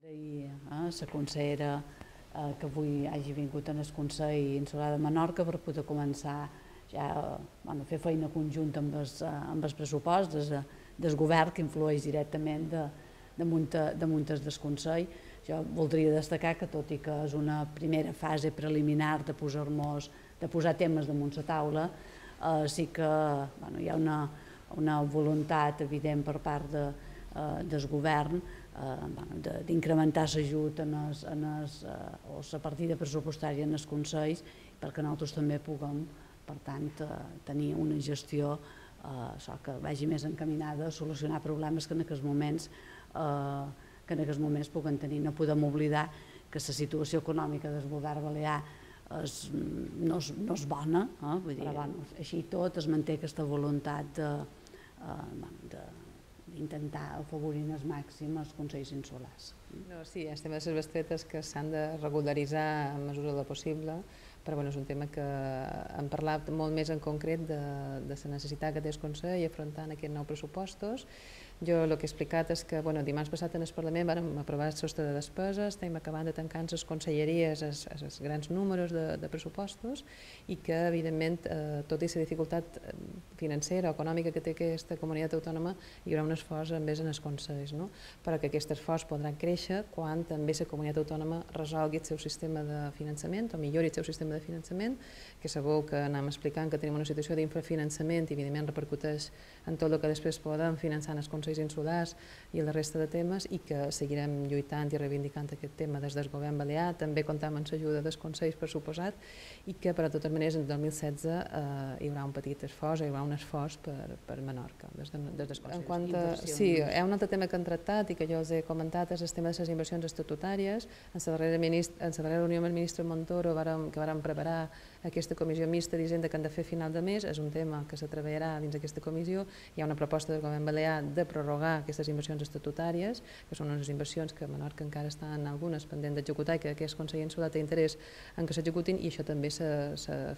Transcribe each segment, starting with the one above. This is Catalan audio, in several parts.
Agrair la consellera que avui hagi vingut en el Consell Insular de Menorca per poder començar ja a fer feina conjunta amb el pressupost del govern, que influeix directament damunt del Consell. Jo voldria destacar que, tot i que és una primera fase preliminar de posar temes damunt la taula, sí que hi ha una voluntat evident per part del govern d'incrementar l'ajut o la partida pressupostària en els consells, perquè nosaltres també puguem, per tant, tenir una gestió que vagi més encaminada a solucionar problemes que en aquests moments puguen tenir. No podem oblidar que la situació econòmica del govern balear no és bona, però així i tot es manté aquesta voluntat d'intentar afavorir al màxim els consells insulars. Sí, estem a les bestretes que s'han de regularitzar en mesura del possible, però és un tema que hem parlat molt més en concret de la necessitat que té el Consell afrontant aquests nous pressupostos. Jo el que he explicat és que dimarts passat en el Parlament vam aprovar el sostre de despeses, estem acabant de tancar les conselleries els grans números de pressupostos i que, evidentment, tot i la dificultat financera o econòmica que té aquesta comunitat autònoma, hi haurà un esforç més en els consells, però que aquest esforç podrà créixer quan també la comunitat autònoma resolgui el seu sistema de finançament o millori el seu sistema de finançament, que sabeu que anem explicant que tenim una situació d'infrafinançament i, evidentment, repercuteix en tot el que després podem finançar en els consells insulars i la resta de temes, i que seguirem lluitant i reivindicant aquest tema des del govern balear. També comptam amb l'ajuda dels consells, per suposat, i que, per a totes maneres, en 2016 hi haurà un petit esforç, hi haurà un esforç per Menorca, des dels consells. Sí, hi ha un altre tema que hem tractat i que jo els he comentat, és el tema de les inversions estatutàries. En la darrera reunió amb el ministre Montoro, que vàrem preparar aquesta comissió mixta d'Hisenda que han de fer a final de mes, és un tema que se treballarà dins d'aquesta comissió. Hi ha una proposta del govern balear de prorrogar aquestes inversions estatutàries, que són unes inversions que a Menorca encara estan algunes pendents d'executar i que aquest Consell Insular té interès en que s'executin, i això també se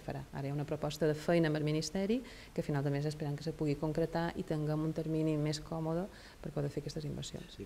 farà. Ara hi ha una proposta de feina amb el Ministeri que a final de mes esperem que se pugui concretar i tinguem un termini més còmode per poder fer aquestes inversions.